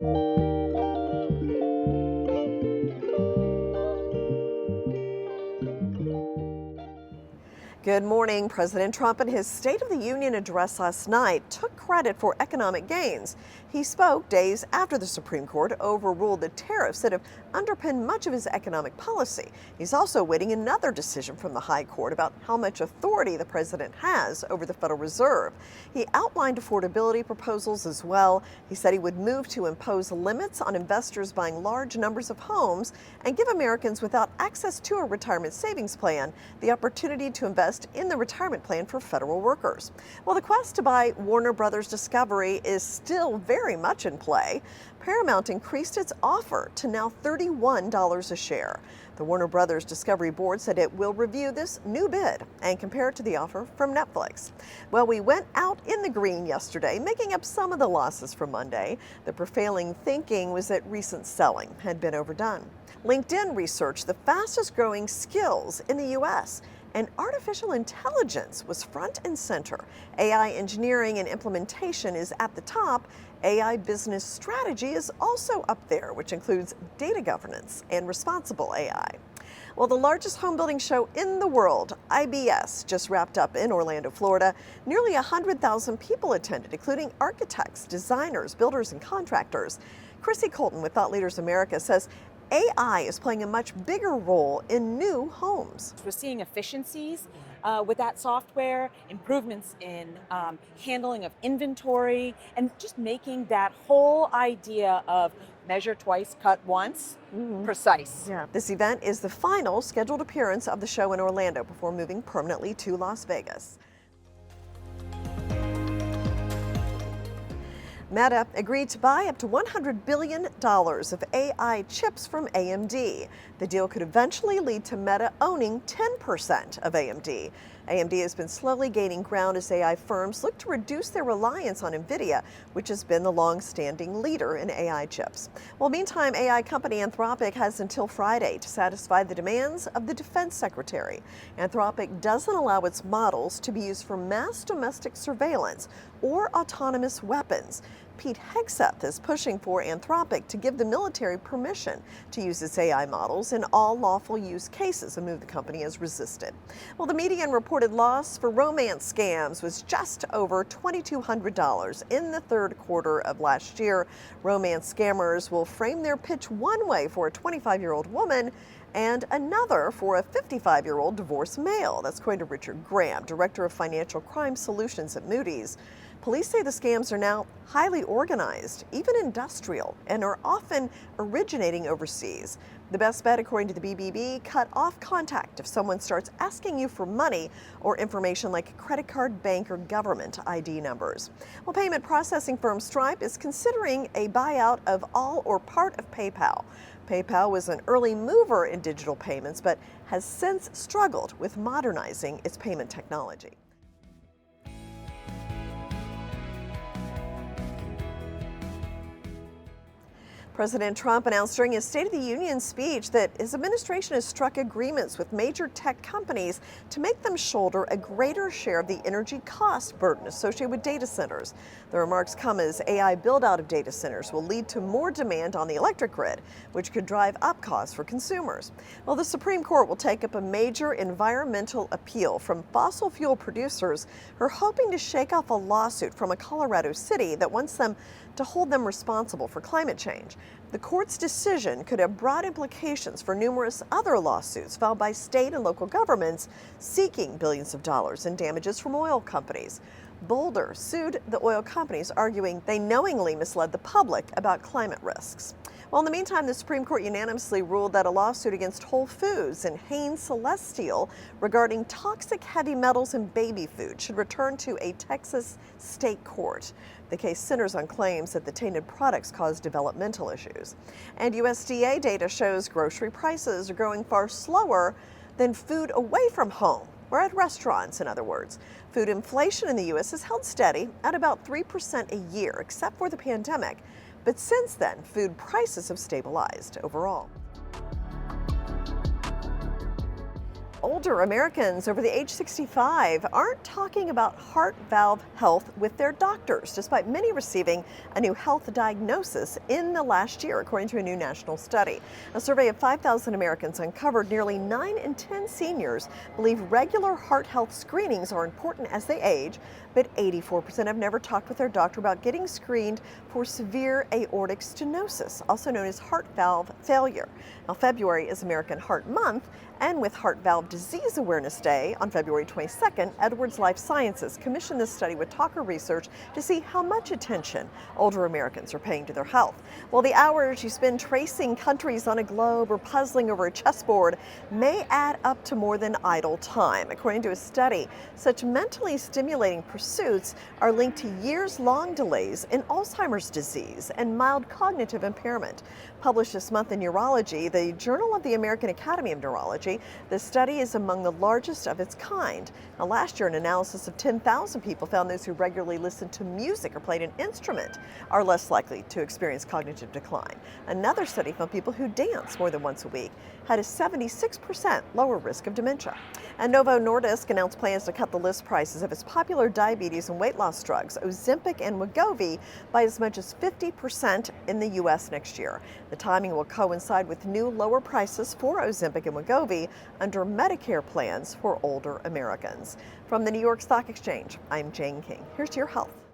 Good morning. President Trump in his State of the Union address last night took credit for economic gains. He spoke days after the Supreme Court overruled the tariffs that have underpinned much of his economic policy. He's also awaiting another decision from the High Court about how much authority the president has over the Federal Reserve. He outlined affordability proposals as well. He said he would move to impose limits on investors buying large numbers of homes and give Americans without access to a retirement savings plan the opportunity to invest in the retirement plan for federal workers. Well, the quest to buy Warner Brothers Discovery is still very much in play. Paramount increased its offer to now $31 a share. The Warner Brothers Discovery board said it will review this new bid and compare it to the offer from Netflix. Well, we went out in the green yesterday, making up some of the losses from Monday. The prevailing thinking was that recent selling had been overdone. LinkedIn researched the fastest growing skills in the U.S., and artificial intelligence was front and center. AI engineering and implementation is at the top. AI business strategy is also up there, which includes data governance and responsible AI. Well, the largest home building show in the world, IBS, just wrapped up in Orlando, Florida. Nearly 100,000 people attended, including architects, designers, builders, and contractors. Chrissy Colton with Thought Leaders America says AI is playing a much bigger role in new homes. We're seeing efficiencies with that software, improvements in handling of inventory, and just making that whole idea of measure twice, cut once, precise. Yeah. This event is the final scheduled appearance of the show in Orlando before moving permanently to Las Vegas. Meta agreed to buy up to $100 billion of AI chips from AMD. The deal could eventually lead to Meta owning 10% of AMD. AMD has been slowly gaining ground as AI firms look to reduce their reliance on NVIDIA, which has been the long-standing leader in AI chips. Well, meantime, AI company Anthropic has until Friday to satisfy the demands of the Defense Secretary. Anthropic doesn't allow its models to be used for mass domestic surveillance or autonomous weapons. Pete Hegseth is pushing for Anthropic to give the military permission to use its AI models in all lawful use cases, a move the company has resisted. Well, the median reported loss for romance scams was just over $2,200 in the third quarter of last year. Romance scammers will frame their pitch one way for a 25-year-old woman and another for a 55-year-old divorced male. That's according to Richard Graham, Director of Financial Crime Solutions at Moody's. Police say the scams are now highly organized, even industrial, and are often originating overseas. The best bet, according to the BBB, cut off contact if someone starts asking you for money or information like credit card, bank, or government ID numbers. Well, payment processing firm Stripe is considering a buyout of all or part of PayPal. PayPal was an early mover in digital payments, but has since struggled with modernizing its payment technology. President Trump announced during his State of the Union speech that his administration has struck agreements with major tech companies to make them shoulder a greater share of the energy cost burden associated with data centers. The remarks come as AI build-out of data centers will lead to more demand on the electric grid, which could drive up costs for consumers. Well, the Supreme Court will take up a major environmental appeal from fossil fuel producers who are hoping to shake off a lawsuit from a Colorado city that wants them to hold them responsible for climate change. The court's decision could have broad implications for numerous other lawsuits filed by state and local governments seeking billions of dollars in damages from oil companies. Boulder sued the oil companies, arguing they knowingly misled the public about climate risks. Well, in the meantime, the Supreme Court unanimously ruled that a lawsuit against Whole Foods and Hain Celestial regarding toxic heavy metals in baby food should return to a Texas state court. The case centers on claims that the tainted products cause developmental issues. And USDA data shows grocery prices are growing far slower than food away from home, or at restaurants, in other words. Food inflation in the U.S. has held steady at about 3% a year, except for the pandemic. But since then, food prices have stabilized overall. Older Americans over the age 65 aren't talking about heart valve health with their doctors, despite many receiving a new health diagnosis in the last year, according to a new national study. A survey of 5,000 Americans uncovered nearly 9 in 10 seniors believe regular heart health screenings are important as they age, but 84% have never talked with their doctor about getting screened for severe aortic stenosis, also known as heart valve failure. Now, February is American Heart Month, and with Heart Valve Disease Awareness Day on February 22nd, Edwards Life Sciences commissioned this study with Talker Research to see how much attention older Americans are paying to their health. Well, the hours you spend tracing countries on a globe or puzzling over a chessboard may add up to more than idle time. According to a study, such mentally stimulating pursuits are linked to years-long delays in Alzheimer's disease and mild cognitive impairment. Published this month in Neurology, the Journal of the American Academy of Neurology, the study is among the largest of its kind. Now, last year, an analysis of 10,000 people found those who regularly listened to music or played an instrument are less likely to experience cognitive decline. Another study found people who dance more than once a week had a 76% lower risk of dementia. And Novo Nordisk announced plans to cut the list prices of its popular diabetes and weight loss drugs, Ozempic and Wegovy, by as much as 50% in the U.S. next year. The timing will coincide with new lower prices for Ozempic and Wegovy under Medicare plans for older Americans. From the New York Stock Exchange, I'm Jane King. Here's your health.